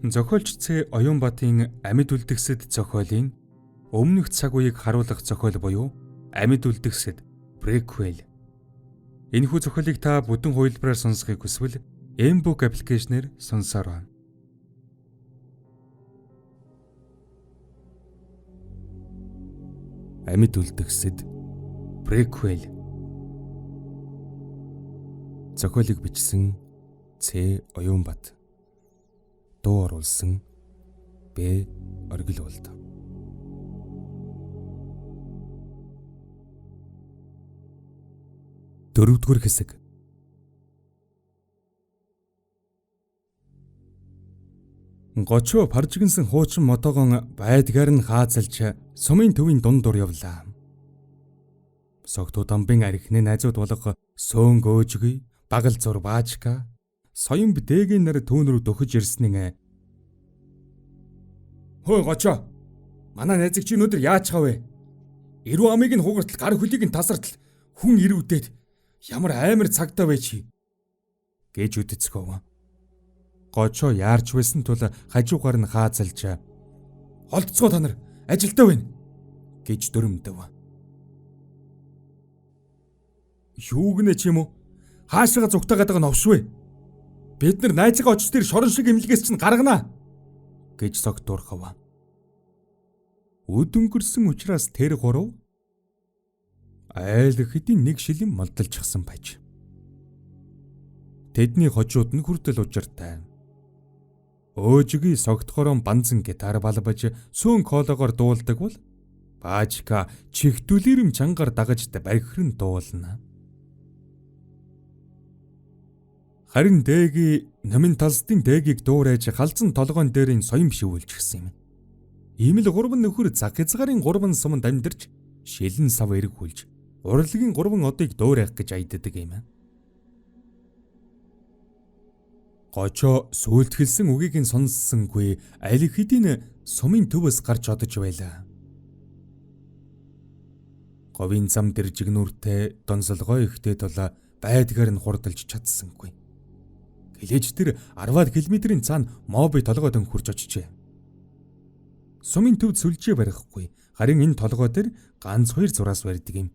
Зохиолч Ц. Оюнбатын Амьд үлдгэсэд зохиолын өмнөх цаг үеийг харуулах зохиол буюу Амьд үлдгэсэд преквел. Энэхүү зохиолыг та бүтэн хувилбараар сонсохыг хүсвэл M-Book аппликейшнээр сонсоор байна. Амьд үлдгэсэд преквел. Зохиолыг бичсэн Ц. Оюнбат. Дуу оруулсан Б. Оргилуулд. Дөрөвдүгээр хэсэг. Гочоо паржигнсан хуучин мотогон байдгаар нь хаазалж сумын төвийн дунд дур явлаа. Согтуу дамбын архины найзууд болох сөөн гөөжгүй, багал зур баачка, соён бдэгийн нар түүн рүү дөхөж ирснээ. Хөөе гочоо. Манай найзыг чи өнөөдөр яаж хавэ? Ирүү амыг нь хугартал, гар хөлийг нь тасартал, хүн ирүүдэд ямар амар цагтаа вэ чи? Гэж үдэцгөө. Гочоо яарч байсан тул хажуугаар нь хаазалж "Холдцгоо та нар, ажилдаа байна" гэж дөрөмдөв. Юу гэнэ ч юм уу? Хаашаага зүгтаагаад байгаа новшвэ? Бид нар найзгаа очиж тэр шорон шиг имлэгээс чинь гарганаа гэж согтуурхав. Өд өнгөрсөн учраас тэр гурав айл хэдийн нэг шилэн молдолчихсан байж. Тэдний хожууд нь хүртэл учиртай. Өөжгийн согтхорон банзан гитар балбаж сөөн кологоор дуулдаг бол баажка чихдүлэрэм чангаар дагаж бархирн дуулна. Харин дэги намын талстын дэгийг дуурайж халзан толгоон дээр нь соён бишүүлчихсэн юм. Ийм л гурван нөхөр заг хязгаарын гурван суманд амьдарч шилэн сав эргүүлж урлагийн гурван одыг дуурайх гэж айддаг юм. Гочоо сүйлтгэлсэн үгийг нь сонссонгүй аль хэдийн сумын төвөөс гарч одож байлаа. Говийн зам дэржигнүүртэй донсолгой ихтэй тул байдгаар нь хурдалж чадсангүй. Хэлээж тэр 10 км-ийн цаана моби толгойд хурж очижээ. Сумын төвд сүлжээ барихгүй, харин энэ толгой дээр ганц хоёр зураас барьдаг юм.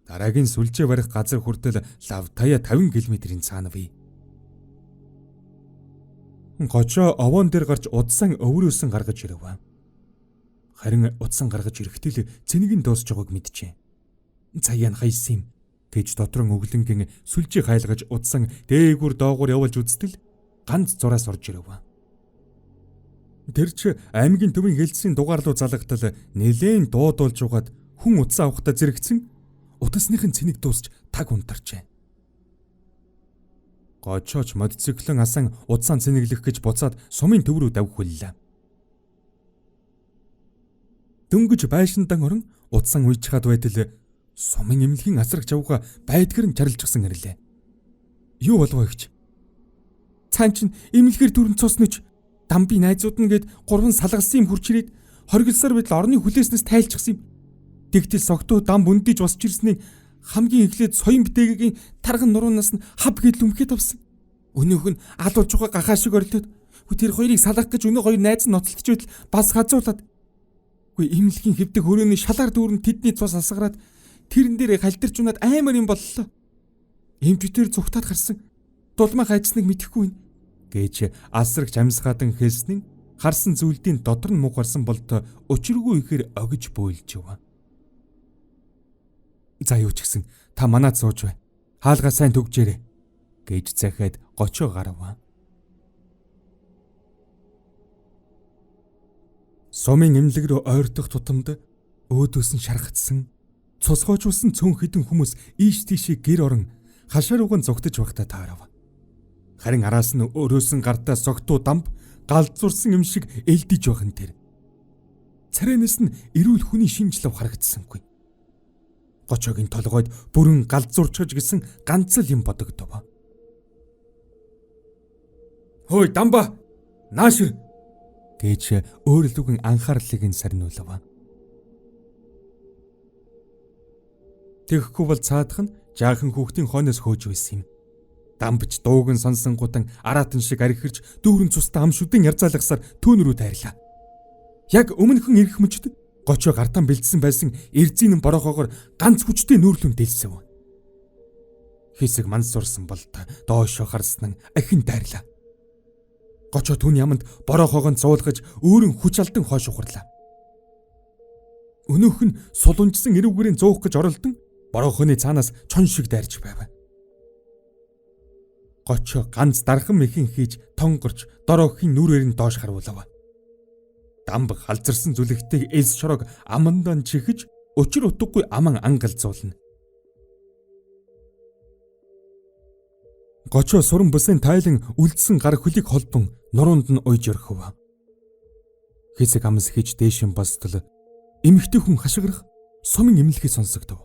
Дараагийн сүлжээ барих газар хүртэл лавтая 50 км-ийн цаана бий. Гочоо овоон дээр гарч удсан өврөөсөн гаргаж ирэв. Харин удсан гаргаж ирэхдээ л цэнийг нь дуусч байгааг мэджээ. Цаяа нь хайсан юм гэж дотрон өглөнгийн сүлжээ хайлгаж удсан дээгүр доогуур явуулж үзтэл ганц зураас орж ирэв. Тэр ч аймгийн төвийн хэлтсийн дугаарлуу залгатал нэлээн дуудуулж угаад хүн утсаа авахта зэрэгцэн утасныхын цэнийг дуусч таг унтарчээ. Гочооч мотоциклэн асан утсаан цэнэглэх гэж буцаад сумын төв рүү давхиллаа. Дөнгөж байшиндан орон утсан уйчгаад байтал сумын эмнэлгийн асрагч авга байдгэр нь чарлжсан ирлээ. Юу болов гэж? Цаан чин эмнэлгээр дүрэн цуснаж дамбын найзууд нь гээд гурван салгалсан юм хурч ирээд хоригдсаар байтал орны хүлээснээс тайлчихсан юм. Тэгтэл согтуу дам бүндийж босч ирснийг хамгийн эхлээд соён бдэгийн тарган нуруунаас нь хав гээд лүмхэд авсан. Өнөөх нь алуулж байгаа гахаа шиг орлоод тэр хоёрыг салгах гэж өнөө хоёр найз нь ноцолдож байтал бас хазуулаад эмнэлгийн хэвдэг хөрөөний шалаар дүүрэн тэдний цус асгараад тэрэн дээр халтарч унаад аймар юм боллоо. Эмчтэр зүгтаад гарсан. Дулмаа хайцсныг мэдэхгүй юм гэж асрагч амьсгаадан хэлснэн харсан зүйлдийн дотор нь муугарсан болт учиргүй ихээр огж бөөлж яв. За юу ч гэсэн та манад сууж бай. Хаалгаа сайн төгжээрэй гэж захиад гочоо гарав. Сумын эмнэлэг рүү ойртох тутамд өөдөөс нь шаргацсан цусгоожулсан цөөн хідэн хүмүүс ийш тийшээ гэр орон хашаарууган зогтож багтаа таарав. Харин араас нь өрөөсөн гартаа согтуу дамб галзуурсан юм шиг элдэж байгаа нь тэр. Царайнаас нь эрүүл хүний шинжлэв харагдсангүй. Гочоогийн толгойд бүрэн галзуурчж гисэн ганц л юм бодогдов. Хөөе дамба! Нааш гэж өөрөлдвгэн анхаарлыг нь сарниулав. Тэгэхгүй бол цаадах нь жаахан хүүхдийн хойноос хөөж байсан юм. Дамбч дууг нь сонсонгуудан араатан шиг архирч дүүрэн цустай ам шүдэн ярзаалгасаар түүн рүү дайрлаа. Яг өмнөхөн ирэх мөчд гочоо гартан бэлдсэн байсан эрзийн борохоогоор ганц хүчтэй нүүрлүн дэлсэв. Хэсэг манс сурсан болт доошо харсан ахин дайрлаа. Гочоо түүний яманд борохоогоо зуулгаж өөрөн хүч алдан хойш ухарлаа. Өнөөх нь сулунжсан эрүүгээрийн зуух гэж оролдон борохооны цаанаас чон шиг дайрч байв. Гочоо ганц дархан мэхэн хийж тонгорч дороохийн нүрээр нь доош харуулав. Дамб халзарсан зүлэгтэйг элс шорог амандан чихэж өчир утгагүй аман ангалзуулна. Гочоо суран бүсэн тайлан үлдсэн гар хөлийг холбон нуруунд нь уйж өрхөв. Хэсэг амс хийж дээшин бостол эмэгтэй хүн хашгирах сумын эмнэлгийг сонсогдов.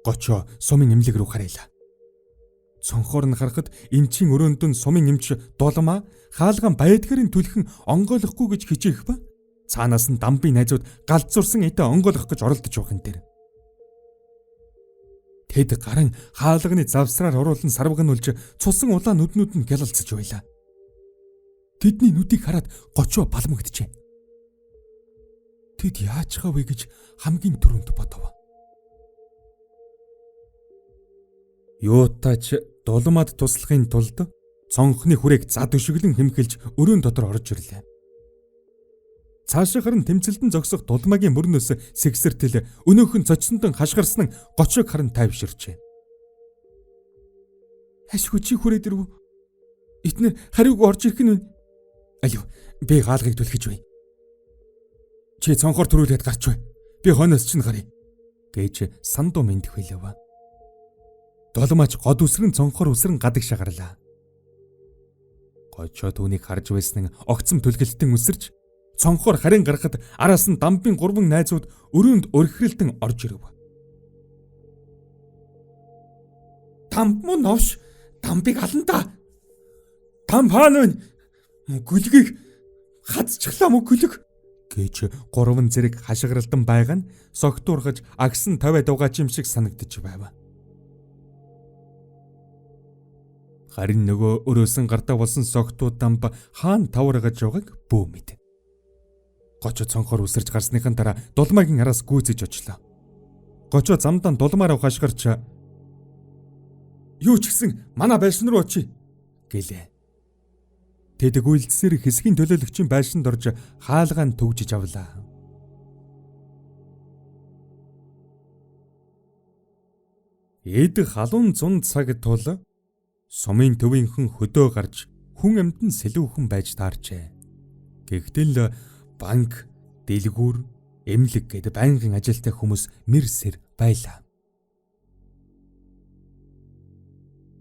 Гочоо сумын эмнэлэг рүү харъялаа. Цонхоор нь харахад эмчийн өрөөндөн сумын эмч Дулмаа хаалган байдгарын түлхэн онгойлохгүй гэж хичээх ба цаанаас нь дамбын найзууд галзуурсан идэ онгойлох гэж оролдож байгаа юм дээр. Тэд гарan хаалганы завсраар оруулан сарваг нь үлж цусан улаан нүднүүд нь гялалцж байлаа. Тэдний нүдийг хараад гочоо балмагджээ. Тэд яаж хав вэ гэж хамгийн түрүүнд бодов. Юутач Дулмаад туслахын тулд цонхны хүрээг зад өшөглөн хэмхэлж өрөөнд дотор орж ирлээ. Цаашаа харан тэмцэлдэн зогсох Дулмаагийн мөрнөөс сэгсэртэл өнөөхөн цочсондон хашгирсан нь гочоог харан тайвширчээ. Хашгүй чи хүрээд ирв. Эднэр хариуг орж ирэх нь. Алив би хаалгыг түлхэж бай. Чи цонхоор төрүүлээд гарч бай. Би хойноос чинь гарыг гэж сандуу мэндэх байлаа. Дулмаач год үсрэн цонхоор үсрэн гадаг шагарлаа. Гочоо түүнийг харж байсан нь огцом түлгэлтэн үсэрч цонхоор харин гарахад араас нь дамбын гурван найзууд өрөөнд өргөхрэлтэн орж ирэв. Дамб мөн новш, дамбыг алан та. Там хаана вэ? Гүлгийг хазчихлаа мө гүлэг гэж гурван зэрэг хашгиралдан байгаа нь согтуурхаж агсан тавиад угаа чим шиг санагдчих байв. Харин нөгөө өрөөсөн гартаа болсон согтууд дамб хаан таврагаж байгааг бөө мэд. Гочоо цонхоор үсэрч гарсныхан дараа Дулмаагийн араас гүйцэж очлоо. Гочоо замдан Дулмаараа хашгирч "Юу ч гэсэн манай байшин руу очие" гэлээ. Тэд үйлдэлсээр хэсгийн төлөөлөгчийн байшинд орж хаалгаа төгжиж авлаа. Эд халуун зун цаг тул сумын төвийнхэн хөдөө гарч хүн амьтан сэлүүхэн байж таарчээ. Гэхдээ банк, дэлгүүр, эмнэлэг гэдэг байнгын ажилтай хүмүүс мэрсэр байлаа.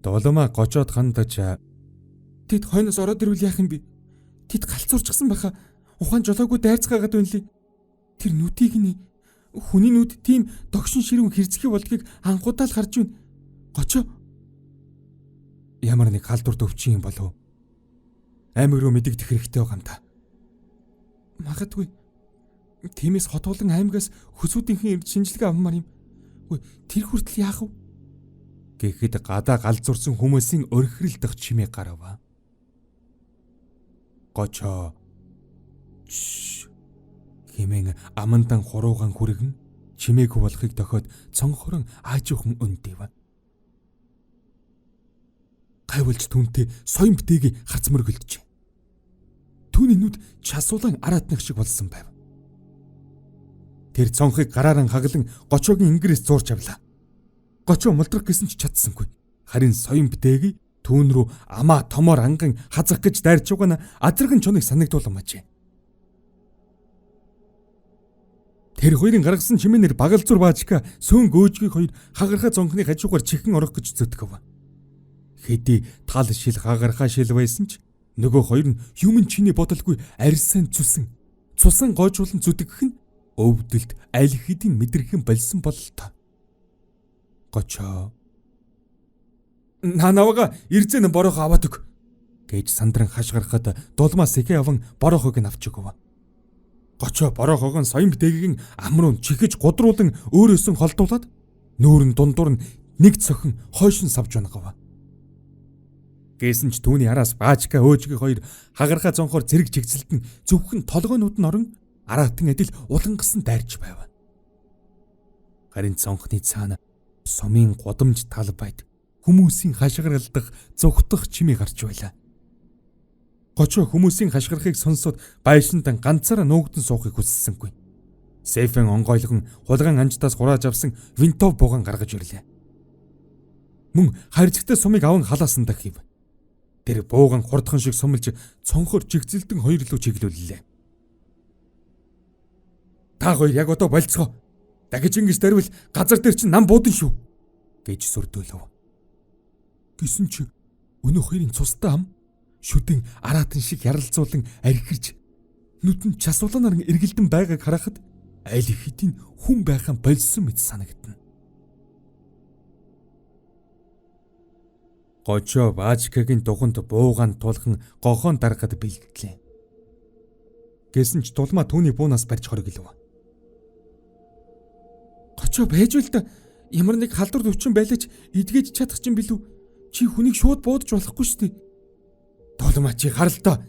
Дулмаа гочоод хандаж "Тэд хойноос ороод ирвэл яах юм бэ? Тэд галзуурчихсан байхаа. Ухаан жолоогүй дайрцгаагаад байна лээ. Тэр нүдийг нь хүний нүд тийм догшин ширүүн хэрцгий болдгийг анхудаа л харж байна. Гочоо ямар нэг халдвар төвчин юм болов. Аймаг руу мэдэгдэх хэрэгтэй байгаа юм та. Магадгүй. Тиймээс хотуулан аймагаас хөсүүдийнхэн ирж шинжилгээ авмаар юм. Үгүй тэр хүртэл яах вэ? Гэхэд гадаа галзуурсан хүмүүсийн өрхрэлдэх чимээ гарав. Гочоо хэмээн амандан хуруугаан хүргэн чимээгүй болохыг дохиод цонхорон аажуухан өндөв. Гайвалж түнтэй соён битээгийг харц мөргөлдөж. Түүний нүд часуулан араатнах шиг болсон байв. Тэр цонхыг гарааран хаглан гочоогийн ингэрээс зуурч авлаа. Гочоо мулдрах гэсэн ч чадсангүй. Харин соён битээгийг түүн рүү амаа томоор анган хазах гэж дайрч байгаа нь азарган чоныг санагдуулмаажээ. Тэр хоёрын гаргасан чимээнэр багалзуур баажка сүүн гөөжгийг хоёр хагархаа цонхны хажуугаар чихэн орох гэж зүтгэв. Хэдий тал шил хагархаа шил байсан ч нөгөө хоёр нь юмн чиний бодолгүй арьсан цусан гоожуулан зүтгэх нь өвдөлт аль хэдийн мэдрэхэн болсон бололтой. Гочоо "Нанавага ирзэн борох аваад өг" гэж сандран хашгирахад Дулмаа сэхэ аван борохог нь авч өгөв. Гочоо борохог нь соён битээгийн амруу чихэж гудруулан өөрөөсөн холдуулаад нүүрэн дундуур нь нэг цохин хойшин савж унагав. Гэсэн ч түүний араас Баачка өөжгийн хоёр хагархаа зонхоор зэрэг чигцэлтэн зөвхөн толгойнууд нь орон араатан адил улангасан дайрч байв. Харин цонхны цаана сумын гудамж талбайд хүмүүсийн хашгиралдах, зүгтх чимээ гарч байлаа. Гочоо хүмүүсийн хашгирахыг сонсоод байшинтан ганцаараа нуугдсан суухыг хүссэнгүй. Сефен онгойлгон хулгайн анжтаас хурааж авсан винтов буган гаргаж ирлээ. Мөн харьцагтай сумыг аван халаасан дахив. Тэр бууган хурдхан шиг сумлж цонхоор чигцэлдэн хоёр руу чиглүүллээ. Та хоёр яг одоо болцгоо. Дахиж ингэж дарвал газар дээр чинь нам буудан шүү гэж сүрдүүлв. Гэсэн чи өнөө хоёрын цустай ам шүдэн араатан шиг яралцуулан архирж нүдэн часууланаар эргэлдэн байгааг харахад аль хэдийн хүн байхын болсон мэт санагдана. Гочоо Баачкагийн дугуйнд буугаан тулхан гохоон дарахад бэлтгэлээ. Гэсэн ч тулмаа түүний буунаас барьж хориглов. Гочоо байж л да ямар нэг халдвар өвчин байлаач эдгэж чадах чинь билүү? Чи хүнийг шууд буудаж болохгүй шүү дээ. Толмаа чи хар л доо.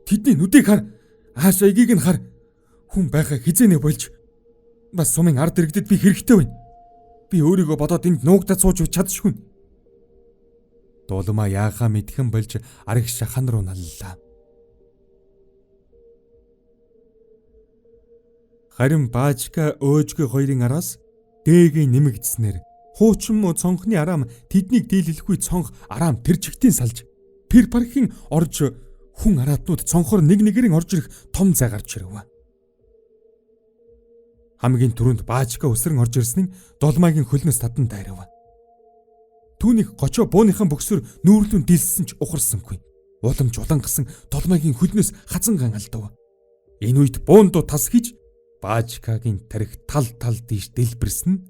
Тэдний нүдийг хар. Ааш эгийг нь хар. Хүн байхаа хизээнэ болж. Бас сумын ард иргэдэд би хэрэгтэй байна. Би өөрийгөө бодоод энд нуугдаад сууж чадшгүй. Толмаа яахаа мэдхэн болж ариг шахан руу наллаа. Харин Баачка өөжгөө хоёрын араас дээгийн нэмэгдснээр хуучин муу цонхны араам тэднийг дийлэлгүй цонх араам тэр чигтийн салж пэр пархийн орж хүн араатнууд цонхоор нэг нэгэрийн орж ирэх том зай гарч ирэв. Хамгийн түрүүнд Баачка өсрөн орж ирсэн нь долмаагийн хөлнөөс татан дайрав. Түүнийг гочоо бууныхан бөксөр нүүрлүүн дийлсэн ч ухарсангүй. Уламж улангасан долмаагийн хөлнөөс хазанган алдав. Энэ үед буундуу тас хийж Баачкагийн тарих тал дийш дэлбэрсэн нь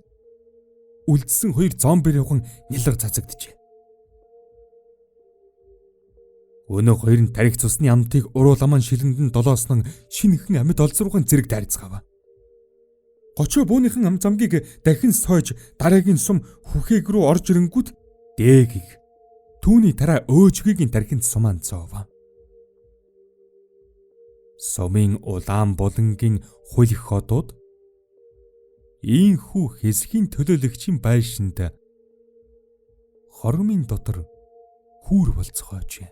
үлдсэн хоёр зомби руухан нялга цацагджээ. Өнөө хоёр нь тарих цусны амтыг урууламан шилэндэн долооснон шинэхэн амьд олзруухан зэрэг дайрцгаав. Гочоо бууныхан ам замгийг дахин сойж дараагийн сум хүхээг рүү орж ирэнгүүт дээгийг түүний тараа өөжгийн тархинд сумаан цоов. Сумын улаан булангийн хулих хотууд ийхүү хэсгийн төлөөлөгчийн байшинд хормын дотор хүүр болцгооч.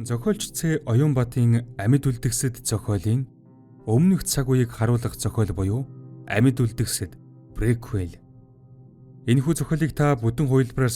Зохиолч Ц. Оюнбатын амьд үлдгэсэд зохиолын өмнөх цаг үеийг харуулах зохиол буюу амьд үлдгэсэд преквел. Энэхүү зохиолыг та бүдэн хувилбараар